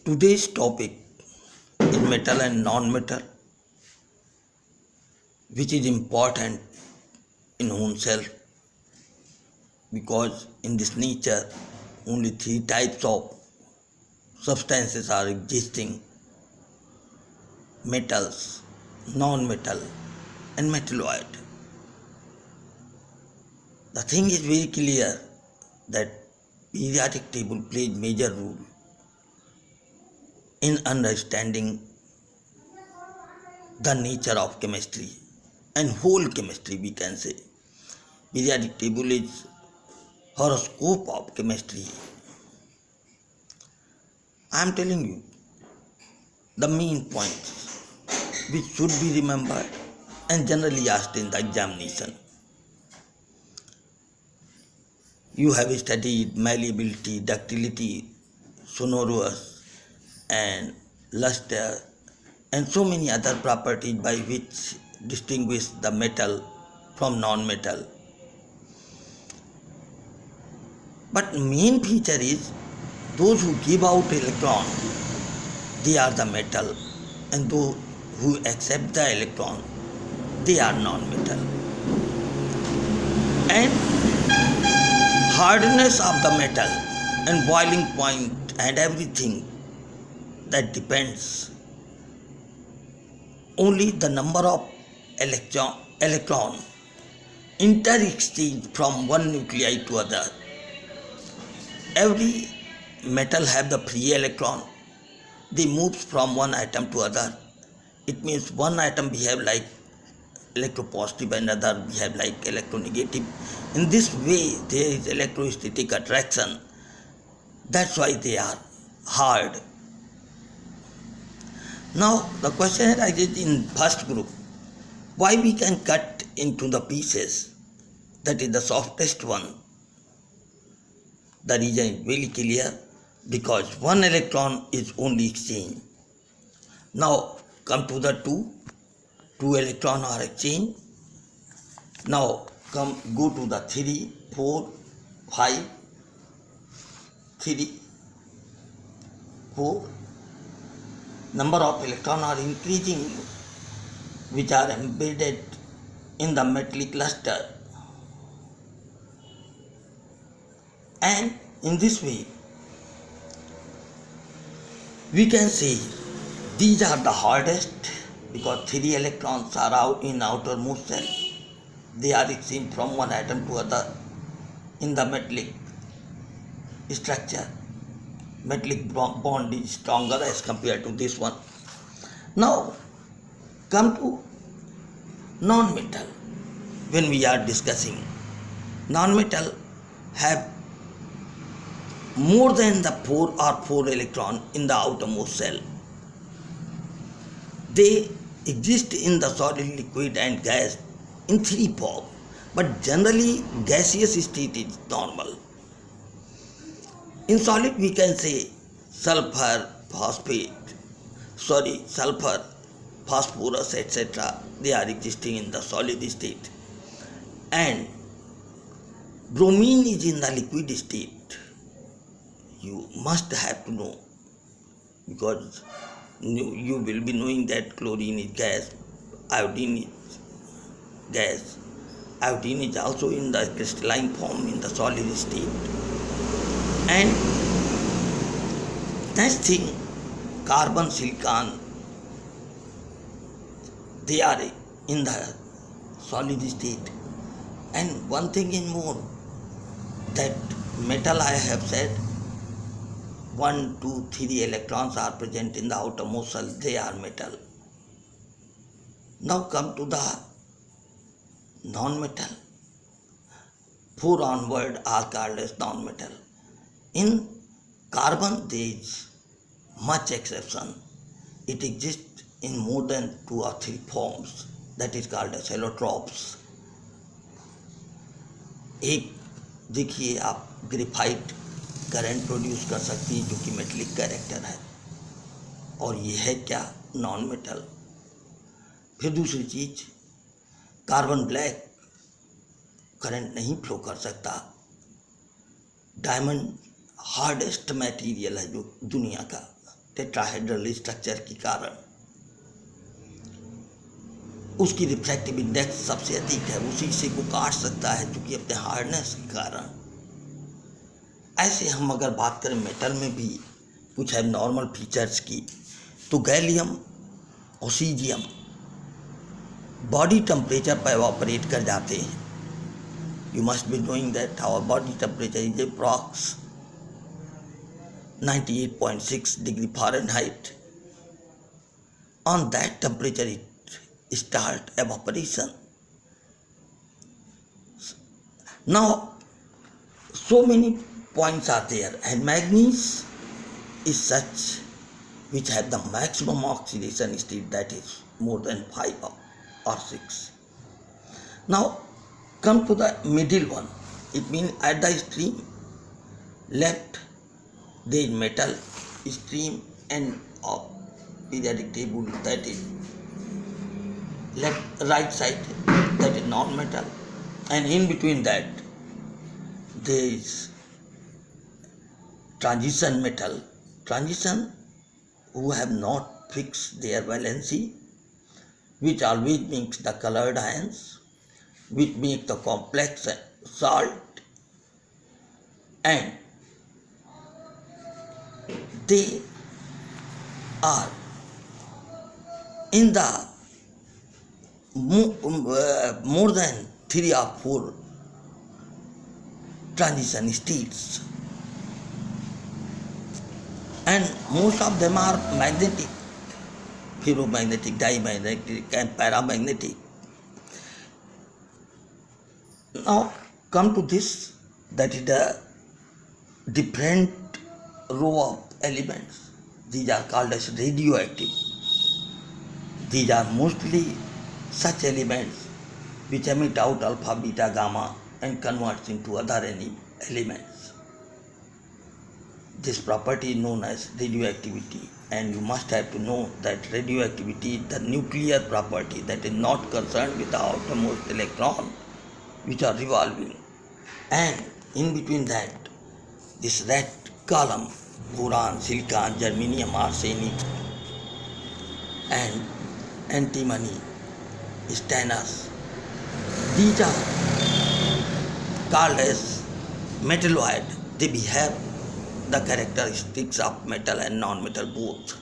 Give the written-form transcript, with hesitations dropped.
Today's topic is metal and non-metal, which is important in own self because in this nature only three types of substances are existing: metals, non-metal, and metalloid. The thing is very clear that periodic table plays major role in understanding the nature of chemistry and whole chemistry, we can say. Periodic table is horoscope of chemistry. I am telling you the main points which should be remembered and generally asked in the examination. You have studied malleability, ductility, sonorous, and luster, and so many other properties by which distinguish the metal from non-metal. But main feature is those who give out electron, they are the metal, and those who accept the electron, they are non-metal. And hardness of the metal and boiling point and everything, that depends only the number of electron inter-exchange from one nuclei to other. Every metal have the free electron. They move from one atom to other. It means one atom behave like electropositive and other behave like electronegative. In this way there is electrostatic attraction. That's why they are hard. Now the question arises in first group, why we can cut into the pieces, that is the softest one. The reason is very clear, because one electron is only exchanged. Now come to the two electrons are exchanged. Now go to the 3, 4, 5, 3, 4. Number of electrons are increasing which are embedded in the metallic cluster. And in this way, we can say these are the hardest because 3 electrons are out in outermost shell. They are exchanged from one atom to other in the metallic structure. Metallic bond is stronger as compared to this one. Now come to non-metal. When we are discussing, non-metal have more than the 4 electron in the outermost shell. They exist in the solid, liquid and gas in 3 forms, but generally gaseous state is normal. In solid we can say sulfur, phosphorus, etc. They are existing in the solid state. And bromine is in the liquid state. You must have to know, because you will be knowing that chlorine is gas, iodine is gas. Iodine is also in the crystalline form in the solid state. And next thing, carbon, silicon, they are in the solid state. And one thing in more, that metal I have said, 1, 2, 3 electrons are present in the outermost shell, they are metal. Now come to the non-metal. 4 onward are called as non-metal. In carbon there is much exception. It exists in more than 2 or 3 forms, that is called as allotropes. एक देखिए आप graphite current produce कर सकती है जो कि metallic character है, और ये है क्या, नॉन मेटल। फिर दूसरी चीज, कार्बन ब्लैक करंट नहीं फ्लो कर सकता। डायमंड हार्डेस्ट मटेरियल है जो दुनिया का, टेट्राहेड्रल स्ट्रक्चर के कारण उसकी रिफ्रैक्टिव इंडेक्स सबसे अधिक है, उसी से को काट सकता है क्योंकि अपने हार्डनेस के कारण। ऐसे हम अगर बात करें मेटल में भी कुछ एबनॉर्मल फीचर्स की, तो गैलियम और सीजियम बॉडी टेम्परेचर पर ऑपरेट कर जाते हैं। You must be knowing that our body temperature is approx 98.6 degree Fahrenheit. On that temperature it start evaporation. Now so many points are there, and manganese is such which have the maximum oxidation state, that is more than 5 or 6. Now come to the middle one. It means at the extreme left there is metal, extreme end of periodic table, that is left right side, that is non-metal, and in between that there is transition metal. Transition who have not fixed their valency, which always makes the colored ions, which make the complex salt, and they are in the more than 3 or 4 transition states, and most of them are magnetic, ferromagnetic, diamagnetic, and paramagnetic. Now come to this, that is the different row of elements. These are called as radioactive. These are mostly such elements which emit out alpha, beta, gamma and converts into other elements. This property is known as radioactivity, and you must have to know that radioactivity is the nuclear property that is not concerned with the outermost electron which are revolving, and in between that this red column, boron, silicon, germanium, arsenic and antimony, stannous, these are called as metalloid. They behave the characteristics of metal and non-metal both.